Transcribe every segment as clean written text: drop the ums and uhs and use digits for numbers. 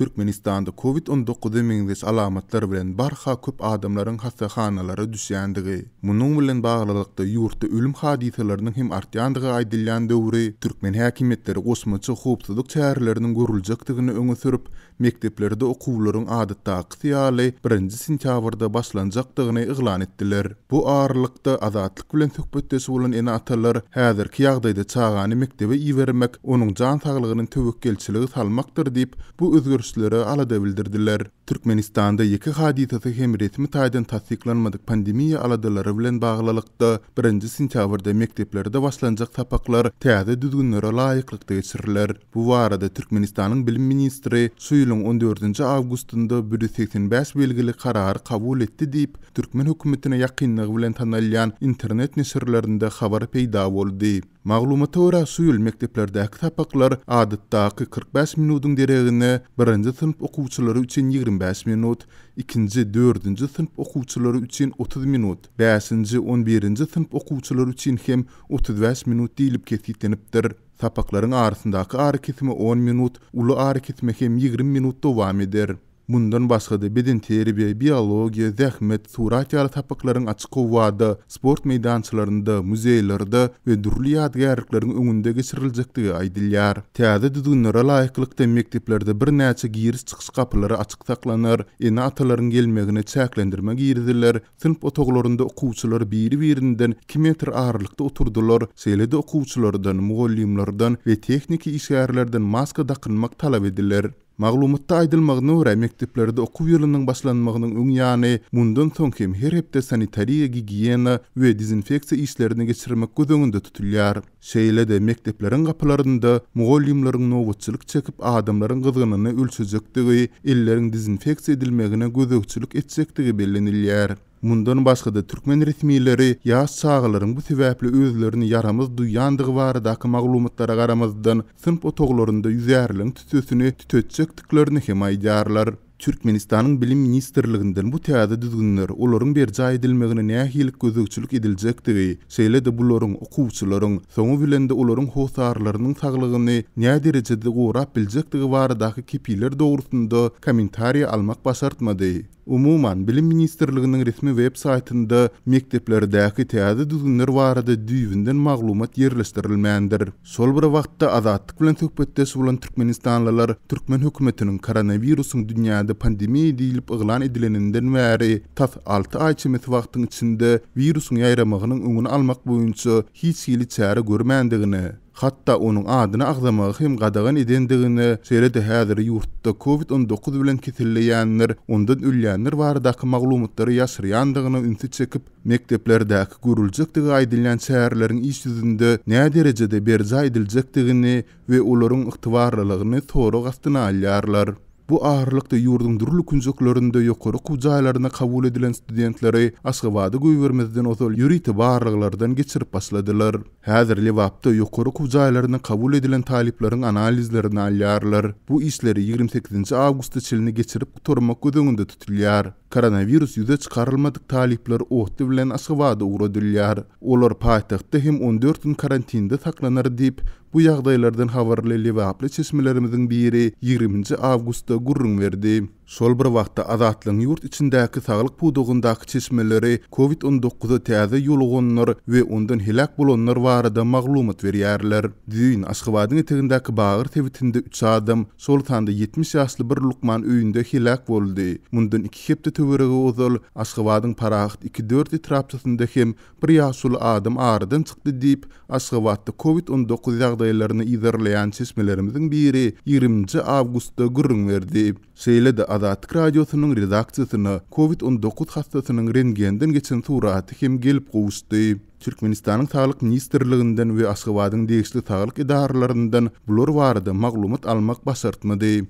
Türkmenistanda COVID-19 meňzeş alamatlar bilen barha köp adamlaryň hastaxanalara düşýändigi, munyň bilen baglykda ýurtda ölüm hadisalarynyň hem artýandygy aýdylýan döwri türkmen häkimetleri gosmaça howpsuzlyk çäreleriniň görüljekdigini öňe sürüp, mekteplerde okuwlaryň adatdaky ýaly 1-nji sentýabrda başlanjakdygyny iglan etdiler. Bu aralykda azatlyk bilen söhbetdeşip bolan ene atalar häzirki ýagdaýda çagany mektebe iýermek onuň jan saglygynyň tewekkelçiligi salmakdyr diýip bu özgörüşleri alada bildirdiler. Türkmenistanda ýeki hadisasy hem resmi taýdan tasdiklanmadyk pandemiýa aladylary bilen baglylykda 1-nji sentýabrda mekteplerde başlanjak sapaklar täze düzgünlere laýyklykda geçiriler. Bu barada Türkmenistanyň bilim ministri şu ýylyň 14-nji awgustynda 185 belgili karar kabul etdi diýip Türkmen hökümetine ýakynlygy bilen tanalýan internet neşirlerinde habar peýda boldy. Maglumata görä şu ýyl mekteplerdäki sapaklar adatdaky 45 minutyň deregine 1-nji sınıf okuwçylary üçin 25 minut, 2-nji, 4-nji sınıf okuwçylary üçin 30 minut, 5-nji, 11-nji sınıf okuwçylary üçin hem 35 minut diýilip kesitlenipdir. Sapaklaryň arasyndaky ary kesimi 10 minut, uly ary kesimi hem 20 minut dowam eder. Bundan başga da beden terbiýe, biologiýa, zähmet, surat ýaly sapaklaryň açyk howada, sport meýdançylarynda, muzeýlerde we durly ýadgarlyklaryň öňünde geçiriljekdigi aýdylýar. Täze düzgünlere laýyklykda mekteplerde bir näçe giriş çykyş kapylary açyk saklanar, ene atalaryň gelmegine çäklendirme girdiler. Sınıf otoglarynda okuwçylar biri-birinden 2 metr aralykda oturdular. Şeýle-de okuwçylardan, mugallimlerden we tekniki işgärlerden maska dakynmak talap ediler. Maglumatda aýdylmagyna görä mekteplerde okuw ýylynyň başlanmagynyň öň ýany mundan soň hem her hepde sanitariýa, gigiena we dezinfeksiýa işlerini geçirmek gözüňde tutulýar. Şeýle-de mektepleriň gapylarynda mugallimleriň nowatçylyk çekip adamlaryň gyzygynyny ölçejekdigi, elleriň dezinfeksiýa edilmegine gözegçilik etjekdigi bellenilýär. Mundan başga da türkmen resmiýetleri ýaş çağlaryň bu sebäpli özlerini yaramaz duýandygy baradaky maglumatlara garamazdan sınıf otoglarynda ýüzärliň tütüsini tütetjekdiklerini hem aýdýarlar. Türkmenistanyň bilim ministrliginden bu täze düzgünler olaryň berje edilmegine nähili gözegçilik ediljekdigi, şeýle-de bularyň okuwçylaryň soňu bilen de olaryň howsarlarynyň saglygyny näme derejede gorap biljekdigi baradaky kepiler dogrusynda kommentariýa almak başartmady. Umuman bilim ministrliginiň resmi web saýtynda mekteplerdäki täze düzgünler barada düýbinden maglumat ýerleşdirilmändir. Şol bir wagtda azatlyk bilen söhbetdeş bolan türkmenistanlylar türkmen hökümetiniň koronawirusyň dünýäde pandemiýa diýilip iglan edileninden bäri tas 6 aý çemeti wagtyň içinde wirusyň ýaýramagynyň öňüni almak boýunça hiç ýyly çäre görmändigini, hatta onuň adyny agzamagy hem gadagan edendigini, şeýle-de häzir ýurtda COVID-19 bilen kesilýänler, ondan ölýänler baradaky maglumatlary ýaşyrýandygyny ünsü çekip, mekteplerdäki görüljekdigi aýdylýan çäreleriň iş ýüzünde näme derejede berje ediljekdigini we olaryň ygtybarlylygyny sorak astyna alýarlar. Bu ağırlıkta yurdun durulu kunjuklarında ýokary okuw jaýlaryna kabul edilen studentleri Aşgabatda göýbermezden ozal ýüriti barlygylardan geçirip başladylar. Häzir Lewapda ýokary okuw jaýlaryna kabul edilen talipleriň analizlerini alýarlar. Bu işleri 28-nji awgustda çilini geçirip gutarmak gözüňde tutulýar. Koronavirus ýüze çykarylmadyk talipler ohdy bilen Aşgabatda uğradylýar. Olar paýtagtda hem 14 gün karantinda saklanar diýip bu ýagdaýlardan habarly Lewaply çeşmelerimiziň biri 20-nji awgustda gurrun berdi. Şol bir wagtda azatlyň ýurt içindäki saglyk pudugundaky çeşmeleri COVID-19 täze ýolgonlar we ondan helak bolanlar barada maglumat berýärler. Düýün Aşgabatyň etegindäki Bagyr tebitinde 3 adam şol tanda 70 ýaşly bir lukman öýünde helak boldy. Mundan 2 hepde töwerege ozal Aşgabatyň Parahat 2-4 etrapçysynda hem bir ýaşly adam aradan çykdy diýip Aşgabatda COVID-19 ýagdaýlaryny izlerleýän çeşmelerimiziň biri 20-nji awgustda gurrun berdi. Şeýle-de Azatlyk radiosynyň redaksiýasyna COVID-19 hastasynyň rentgenden geçen suraty hem gelip gowuşdy. Türkmenistanyň Saglyk Ministrliginden we Aşgabatyň degişli saglyk idaralaryndan bular barada maglumat almak başartmady.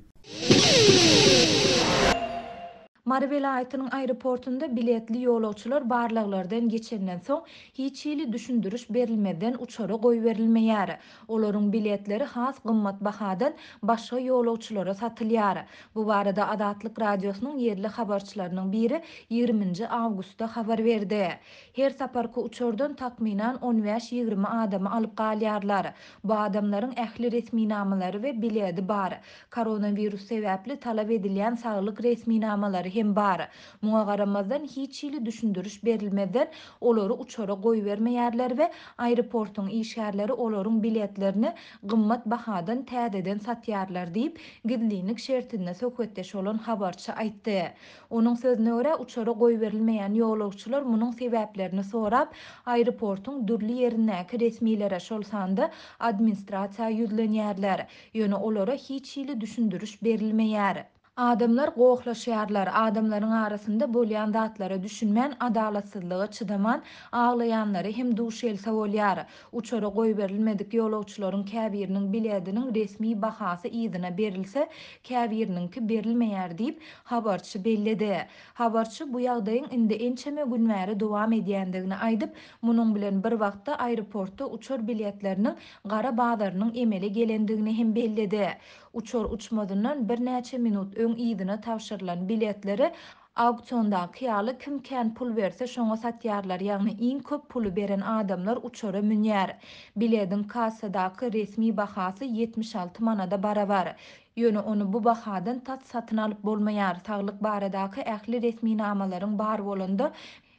Mary vilayatynyň aeroportunda biletli ýolawçylar barlaglardan geçenden soň hiç hili düşündürüş berilmeden uçara goýberilmeýär. Olaryň biletleri has gymmat bahadan başga ýolawçylara satylýar. Bu barada Adatlyk radiosynyň yerli habarçylarynyň biri 20 awgustda habar berdi. Her saparky uçordan takminan 15-20 adamy alyp galýarlar. Bu adamlaryň ähli resmi namalary we bileti bar. Koronavirus sebäpli talap edilýän saglyk resmi namalary hem bar. Muňa garamazdan hiç hili düşündürüş berilmeden olary uçara goýbermeýärler we aeroportyň işgärleri olaryň biletlerini gymmat bahadan täzeden satýarlar diýip gizlilik şertinde söhbetdeş bolan habarçy aýtdy. Onuň sözüne görä uçara goýberilmeýän ýolawçylar munyň sebäplerini sorap aeroportyň dürli ýerindäki resmiýlere şolsanda administrasiýa ýüzlenýärler. Ýöne olara hiç hili düşündürüş berilmeýär. Adamlar gowuklaşýarlar. Adamlaryň arasynda bolýan zatlara düşünmän, adalatsyzlyga çydaman, aglaýanlary hem duşelse bolýar. Uçara goýberilmedik ýolawçylaryň käbiriniň biletiniň resmi bahasy ýzyna berilse, käbiriniňki berilmeýär diýip habarçy bellidi. Habarçy bu ýagdaýyň indi ençeme gün bäri dowam edýändigini aýdyp, munyň bilen bir wagtda aeroportda uçar biletleriniň gara bazarynyň emeli gelendigini hem bellidi. Uçor uçmadyndan bir näçe minut öň ýzyna tapşyrylan biletleri auksionda kyýaly kim kän pul berse şoňa satýarlar. Ýagny iň köp puly beren adamlar uçara münýär. Biletin kassadaky resmi bahasy 76 manada barabar. Ýöne onu bu bahadan tat satyn alyp bolmaýar. Saglyk baradaky ähli resmi namalaryň bar bolanda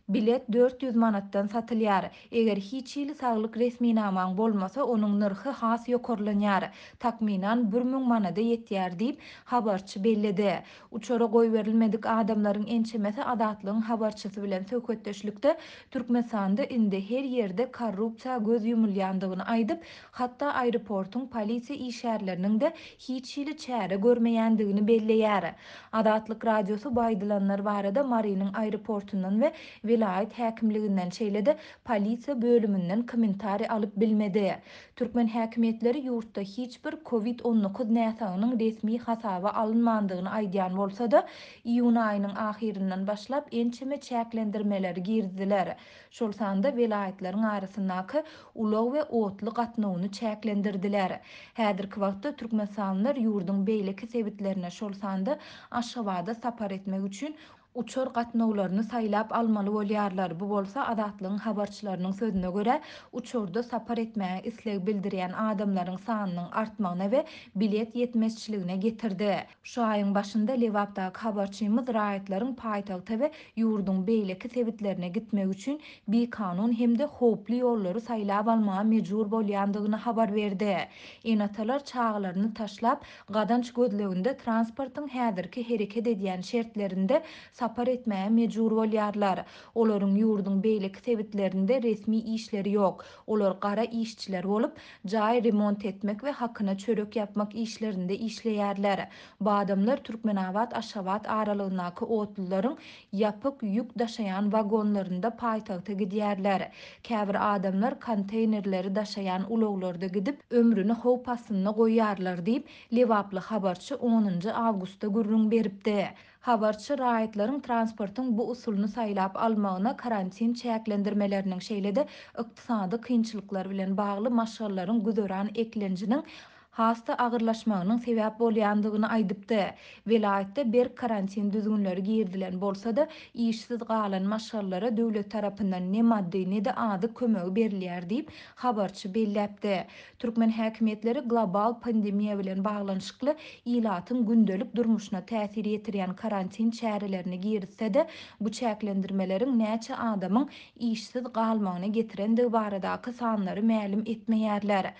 bilet 400 manatdan satylýar. Eger hiç hili saglyk resmi namaň bolmasa, onuň nyrhy has ýokarlanýar. Takminan 1000 manada ýetýär diýip habarçy bellidi. Uçara goýberilmedik adamlaryň ençemesi Adatlygyň habarçysy bilen söhbetdeşlikde Türkmenistanda indi her ýerde korrupsiýa göz ýumulýandygyny aýdyp, hatda aeroportyň polisiýa işgärleriniň de hiç hili çäre görmeýändigini belleýär. Adatlyk radiosy baýdylanlar barada Marynyň aeroportundan we vilayet häkimliginden şeýlede polisiýa bölümünden kommentari alyp bilmedi. Türkmen häkimetleri ýurtda hiç bir COVID-19 näsagynyň resmi hasaba alynmandygyny aýdýan bolsa-da, iýun aýynyň ahirinden başlap ençeme çäklendirmeler girdiler. Şol sanda vilayetleriň arasyndaky ulag we otly gatnawyny çäklendirdiler. Häzirki wagtda türkmenstanlylar ýurdun beýleki sebitlerine şol sanda Aşgabatda sapar etmek üçin uçar gatnawlaryny saýlap almaly bolýarlar. Bu bolsa Adatlygyň habarçylarynyň sözüne görä, uçurda sapar etmäge isleg bildirýän adamlaryň sanynyň artmagyna we bilet ýetmezçiligine getirdi. Şu aýyň başynda Lewapdaky habarçymyz raýatlaryň paýtagta we ýurdun beýleki sebitlerine gitmek üçin bir kanun hem de hoply ýollary saýlap almaga mejbur bolýandygyny habar berdi. Enatalar çağlaryny taşlap, gadanç gözleginde transportyň häzirki hereket edýän şertlerinde sapar etmäge mejbur bolýarlar. Olaryň ýurdun beýleki sebitlerinde resmi işleri ýok. Olar gara işçiler bolup, jaý remont etmek we hakyna çörek yapmak işlerinde işleýärler. Bu adamlar Türkmenabad Aşgabat aralygyndaky otlullaryň ýapyk ýük daşaýan wagonlarynda paýtagta gidýärler. Käbir adamlar konteynerleri daşaýan ulaglarda gidip ömrüni howp astyna goýýarlar diýip Lewaply habarçy 10 awgustda gürrüň beripdi. Habarçy raýatlaryň transportyň bu usulyny saýlap almagyna karantin çäklendirmeleriniň şeýlede ykdysady kynçylyklar bilen bagly maşgallaryň güzören eklenjiniň hasta agyrlaşmagynyň sebäp bolýandygyny aýdypdy. Vilayetde bir karantin düzgünleri girdilen bolsa-da, işsiz galan maşgallara döwlet tarapyndan ne maddi ne de ady kömegi berilýär diýip habarçy belläpdi. Türkmen häkimetleri global pandemiýa bilen baglanyşykly ilatyň gündelik durmuşyna täsir ýetirýän karantin çärelerini girsede, bu çäklendirmeleriň näçe adamyň işsiz galmagyna getirendigi baradaky sanlary mälim etmeýärler.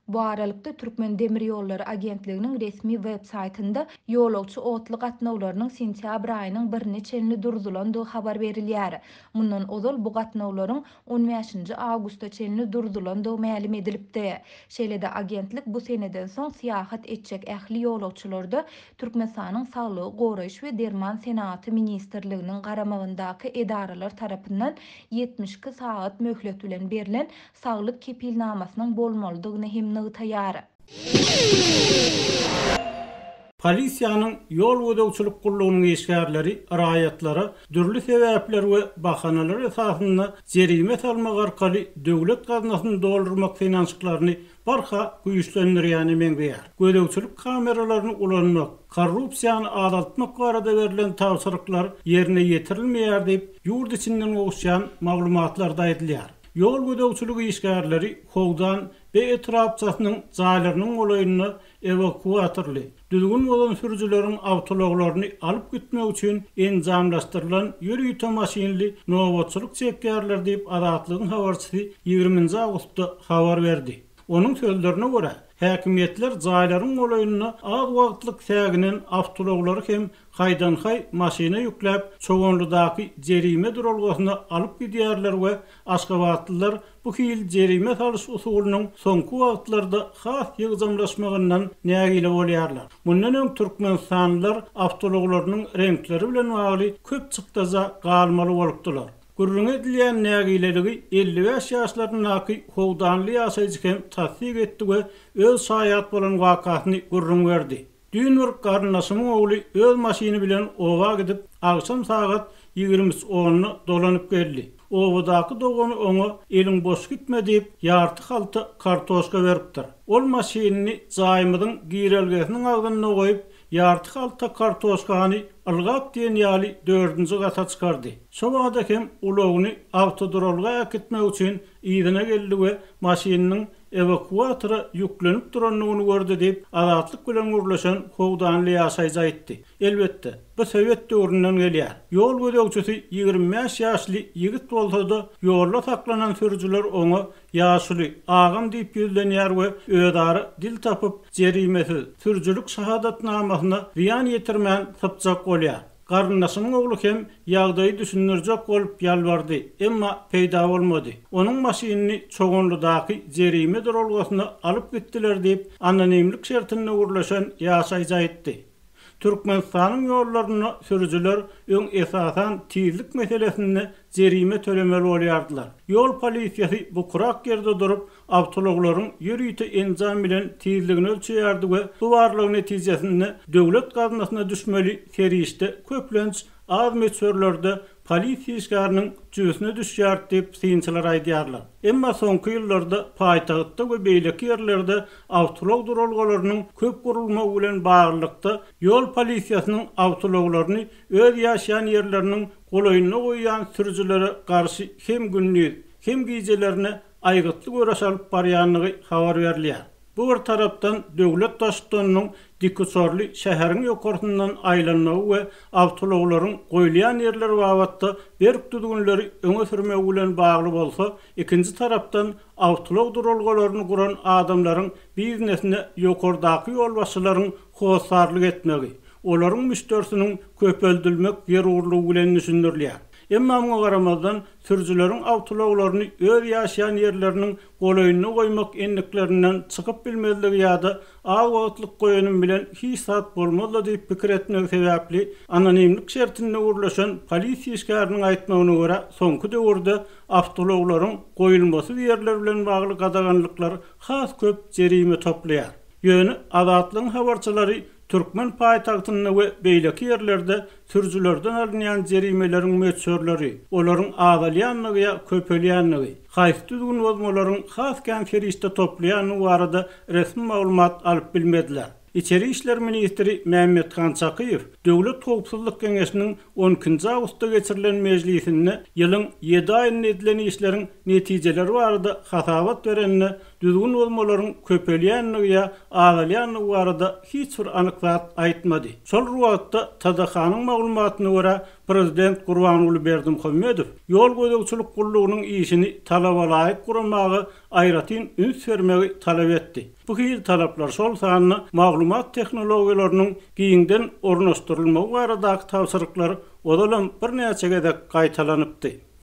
Bu aralykda Türkmen Demir Ýollary Agentliginiň resmi web-saýtynda ýolawçy otly gatnawlarynyň sentýabr aýynyň 1-ni durdulandygy habar berilýär. Mundan ozal bu gatnawlaryň 15 awgustda çenli durdulandygy mälim edilipdi. Şeýlede agentlik bu seneden soň syýahat etjek ähli ýolawçylарды Türkmenistanyň Saglygy goraýyş we derman senaty ministrliginiň garamagyndaky edaralar tarapyndan 72 saat möhlet bilen berilen saglyk kepilnamasynyň bolmalydygyny hem nygtaýar. Polisiýanyň ýol gödäwçilik gullugynyň işgärleri raýatlara dürli sebäpler we bahanalar esasynda jerime salmak arkaly döwlet gaznasyny doldurmak finansiýaklaryny barha güýçlendirýäni meňzeýär. Gödäwçilik kameralaryny ulanmak, korrupsiýany azaltmak barada berilen tawsyryklar ýerine ýetirilmeýär diýip ýurt içinden oguşýan maglumatlarda aýdylýar. Ýol gödäwçiligi işgärleri howdan we etrapçasynyň jaýlarynyň olaýyny evakuatorly, düzgün bolan sürüjüleriň awtologlaryny alyp gitmek üçin enjamlaşdyrylan ýürüýte maşinli nowatçylyk çekýärler diýip Azatlygyň habarçysy 20 awgustda habar berdi. Onun sözlerine göre häkimetler jaýlaryň olaýyny az wagtlyk säginen awtologlary hem haýdan-haý maşina ýükläp çoğunludaky jerime durulgasyna alyp gidýärler we Aşgabatlylar bu hil jerime salyş usulynyň soňky wagtlarda has ýygzamlaşmagyndan nägile bolýarlar. Mundan öň Türkmenistanlylar awtologlarynyň renkleri bilen bagly köp çykdaza galmaly bolupdylar. Gurrun edilýän nägileligi 55 ýaşlarynyňky howdanly ýaşaýjy hem tasdik etdi we öz saýat bolan wakatyny gurrun berdi. Dünür garnaşymyň ogly öz maşiny bilen owa gidip agşam saat 20:10-ny dolanyp geldi. Owadaky dogany oňa eliň boş gitme diýip ýarty halty kartoşka beripdir. Ol maşynyny jaýmydyň girelgesiniň agdyna goýup ýarty halta kartoşkany algap diýen ýaly 4-nji gata çykardy. Şobada hem ulagyny awtodrolga akitmek üçin ýygyna geldi we maşynyň evakuatora ýüklenip duranlygyny gördi diýip Azatlyk bilen gurlaşan howdanly ýaşaýjy aýtdy. Elbetde bu Sowet döwründen gelýär. Ýol gödäwçisi 25 ýaşly ýigit bolsa-da ýolda saklanan sürüjüler oňa ýaşuly agam diýip ýüzlenýär we öýdary dil tapyp jerimesi sürüjülük şahadatnamasyna ziýan ýetirmän sypjak bolýar. Garnaşymyň ogly hem ýagdaýy düşünürjek bolup ýalbardy, emma peýda bolmady. Onuň maşynyny çoğunludaky jerime durulgasyna alyp gitdiler diýip anonimlik şertine gurlaşan ýaşaýjy aýtdy. Türkmenistanyň ýollaryny sürüjüler öň esasan tizlik meselesini jerime tölemeli bolýardylar. Ýol polisiýasy bu kurak ýerde durup awtologlaryň ýürüýte enjam bilen tizligini ölçýärdi we bu barlyk netijesinde döwlet gaznasyna düşmeli serişde köplenç az meçhurlarda polisiýa işgäriniň jüýsüne düşýär diýip synçylar aýdýarlar. Emma soňky ýyllarda paýtagtda we beýleki ýerlerde awtolog durulgalarynyň köp gurulmagy bilen baglykda ýol polisiýasynyň awtologlaryny öz ýaşaýan ýerleriniň golaýyna goýýan sürüjülere garşy hem günlük hem gijelerine aýgytly göreş alyp barýanlygy habar berilýär. Bu bir tarapdan döwlet daşyklanyň dikusorly şäheriň ýokaryndan aýlanmagy we awtologlaryň goýulýan ýerler wagtda berk düzgünleri öňe sürmegi bilen bagly bolsa, ikinji tarapdan awtolog durulgalaryny guran adamlaryň biznesine ýokardaky ýol başçylaryň howsarlyk etmegi, olaryň müşterisiniň köpöldürmek ýerurlugy bilen düşündirilýär. Emma muňa garamazdan sürüjüleriň awtologlaryny öz ýaşaýan ýerleriniň golaýyna goýmak enliklerinden çykyp bilmezligi ýa-da az wagtlyk goýanym bilen hiç sat bolmazdy diýip pikir etmek sebäpli anonimlik şertine gurlaşan polisiýa işgäriniň aýtmagyna görä soňky döwürde awtologlaryň goýulmasy ýerler bilen bagly gadaganlyklar has köp jerime toplaýar. Ýöne Azatlygyň habarçylary Türkmen paýtagtyna we beýleki ýerlerde sürüjülerden alynýan jerimelerin meçhurlary, olaryň azalýanlygy, köpelýänligi, haýsy düzgün bozmalaryň has konferensde toplaýanyny barada resmi maglumat alyp bilmediler. İçeri İşler Ministri Mehmet Çakyýew Döwlet Howpsuzlyk Geňeşiniň 12-nji awgustda geçirilen mejlisinde ýylyň 7 aýyny edilen işleriň netijeleri barada hasabat berenine düzgün bolmalaryň köpelýänligi, azalýanlygy barada hiç bir anyklap aýtmady. Şol wagtda Tadahanyň maglumatyna görä Prezident Gurbanuly Berdimuhammedow ýol gödäwçilik gullugynyň işini talabalaýyk guramagy aýratyn üns vermegi talap etdi. Bu hil talaplar şol sanyny maglumat tehnologiýalarynyň giňden ornaşdyrylmagy baradaky tawsyryklar odalan bir näçe gezek gaýtalanypdy.